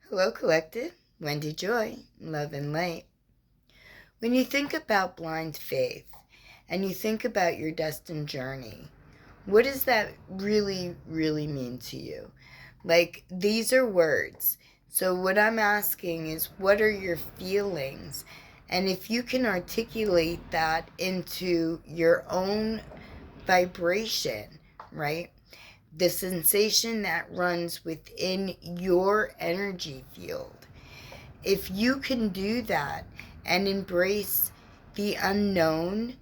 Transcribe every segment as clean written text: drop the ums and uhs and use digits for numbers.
Hello, Collective. Wendy Joy, Love and Light. When you think about blind faith and you think about your destined journey, what does that really, really mean to you? Like, these are words. So, what I'm asking is, what are your feelings? And if you can articulate that into your own vibration, right? The sensation that runs within your energy field. If you can do that and embrace the unknown,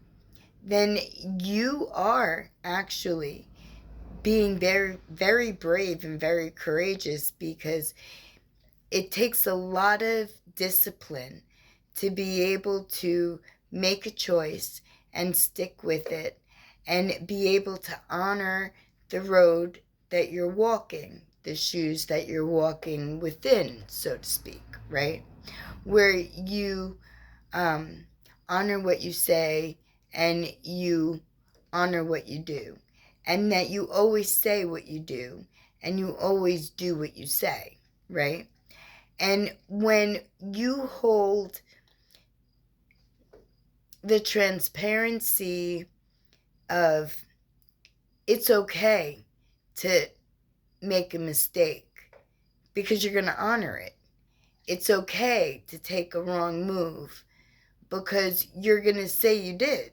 then you are actually being very, very brave and very courageous, because it takes a lot of discipline to be able to make a choice and stick with it and be able to honor the road that you're walking, the shoes that you're walking within, so to speak, right? Where you honor what you say and you honor what you do, and that you always say what you do and you always do what you say, right? And when you hold the transparency of it's okay to make a mistake because you're going to honor it. It's okay to take a wrong move because you're going to say you did,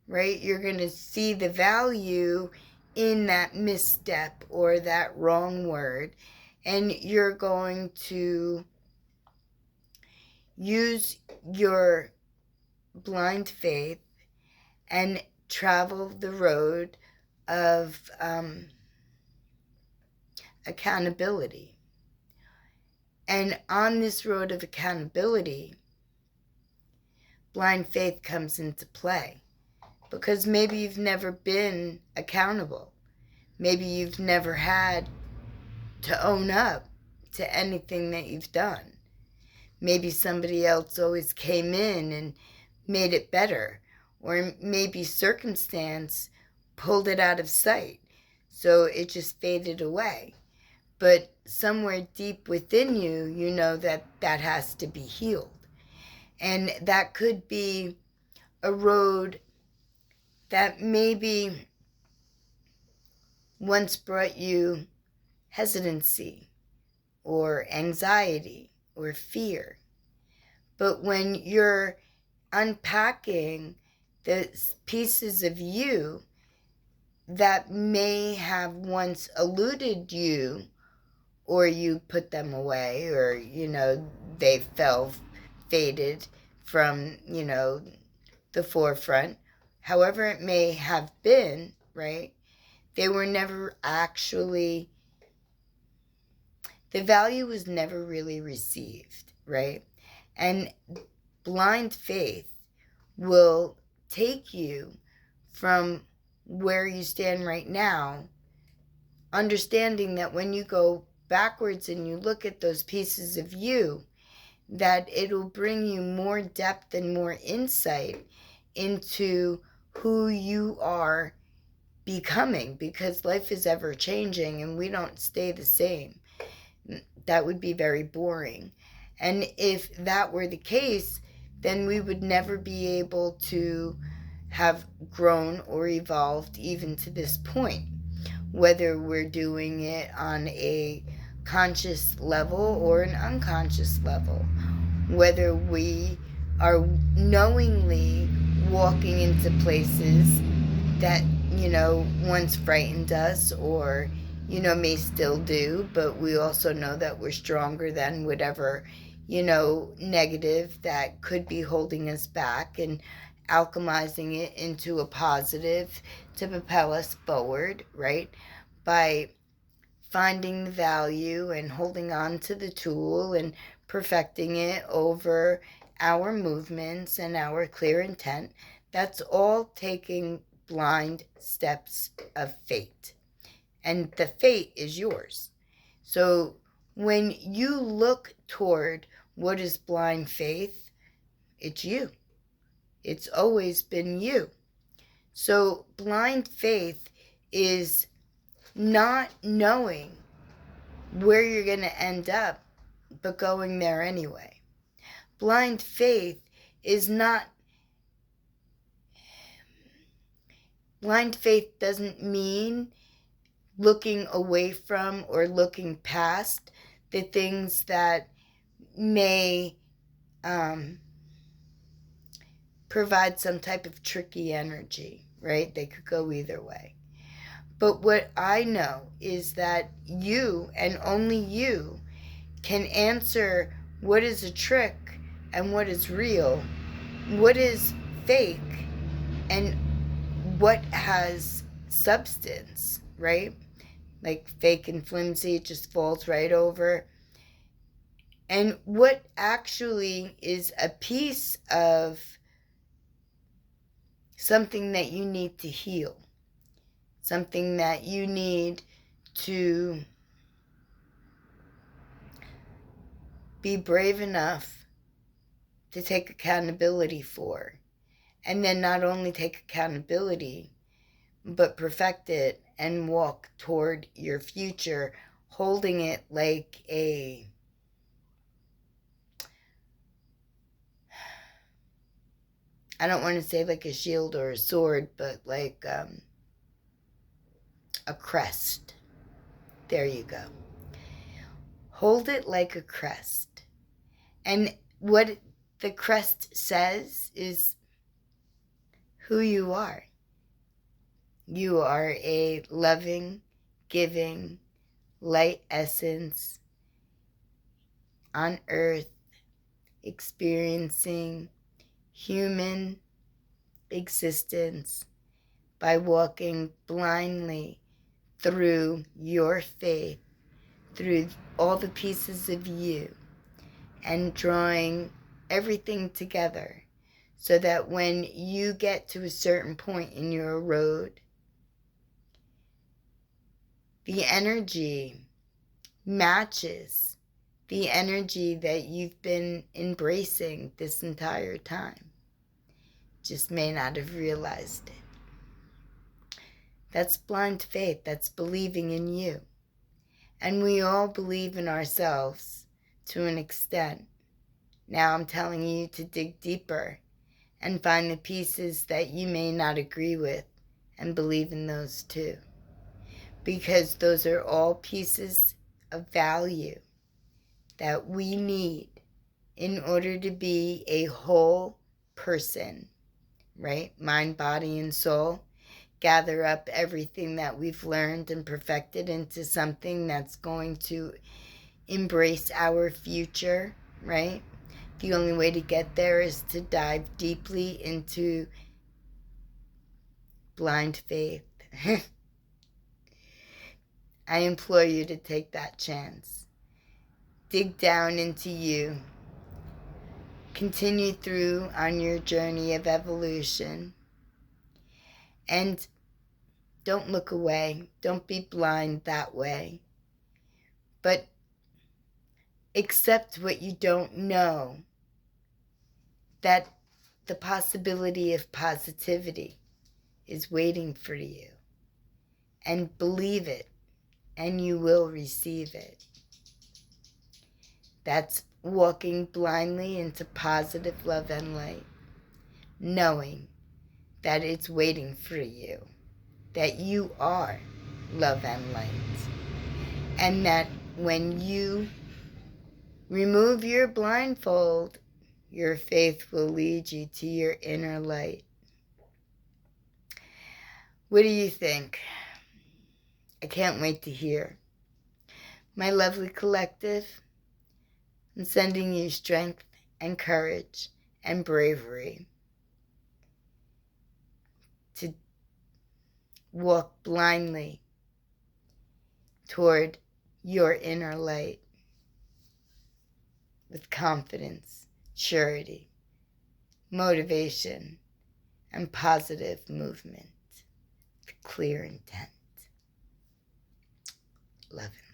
right? You're going to see the value in that misstep or that wrong word, and you're going to use your blind faith and travel the road of accountability. And on this road of accountability, blind faith comes into play, because maybe you've never been accountable. Maybe you've never had to own up to anything that you've done. Maybe somebody else always came in and made it better, or maybe circumstance pulled it out of sight, so it just faded away. But somewhere deep within you, you know that that has to be healed. And that could be a road that maybe once brought you hesitancy or anxiety or fear. But when you're unpacking the pieces of you that may have once eluded you, or you put them away, or, they faded from, the forefront, however it may have been, right? They were never actually, the value was never really received, right? And blind faith will take you from where you stand right now, understanding that when you go backwards and you look at those pieces of you, that it'll bring you more depth and more insight into who you are becoming, because life is ever changing and we don't stay the same. That would be very boring. And if that were the case, then we would never be able to have grown or evolved even to this point, whether we're doing it on a conscious level or an unconscious level, whether we are knowingly walking into places that, once frightened us, or, may still do, but we also know that we're stronger than whatever, negative that could be holding us back, and alchemizing it into a positive to propel us forward, right? By finding the value and holding on to the tool and perfecting it over our movements and our clear intent. That's all taking blind steps of fate. And the fate is yours. So when you look toward what is blind faith, it's you. It's always been you. So blind faith is not knowing where you're going to end up but going there anyway. Blind faith is not, blind faith doesn't mean looking away from or looking past the things that may provide some type of tricky energy, right? They could go either way. But what I know is that you and only you can answer what is a trick and what is real, what is fake and what has substance, right? Like fake and flimsy, it just falls right over. And what actually is a piece of something that you need to heal, something that you need to be brave enough to take accountability for. And then not only take accountability, but perfect it and walk toward your future, holding it like a I don't want to say like a shield or a sword, but like a crest. There you go. Hold it like a crest. And what the crest says is who you are. You are a loving, giving, light essence on earth, experiencing human existence by walking blindly through your faith, through all the pieces of you, and drawing everything together so that when you get to a certain point in your road, the energy matches the energy that you've been embracing this entire time. Just may not have realized it. That's blind faith. That's believing in you. And we all believe in ourselves to an extent. Now I'm telling you to dig deeper and find the pieces that you may not agree with and believe in those too. Because those are all pieces of value that we need in order to be a whole person, right? Mind, body, and soul. Gather up everything that we've learned and perfected into something that's going to embrace our future, right? The only way to get there is to dive deeply into blind faith. I implore you to take that chance. Dig down into you. Continue through on your journey of evolution. And don't look away. Don't be blind that way. But accept what you don't know. That the possibility of positivity is waiting for you. And believe it, and you will receive it. That's walking blindly into positive love and light, knowing that it's waiting for you, that you are love and light, and that when you remove your blindfold, your faith will lead you to your inner light. What do you think? I can't wait to hear. My lovely collective, I'm sending you strength and courage and bravery to walk blindly toward your inner light with confidence, surety, motivation, and positive movement with clear intent. Love and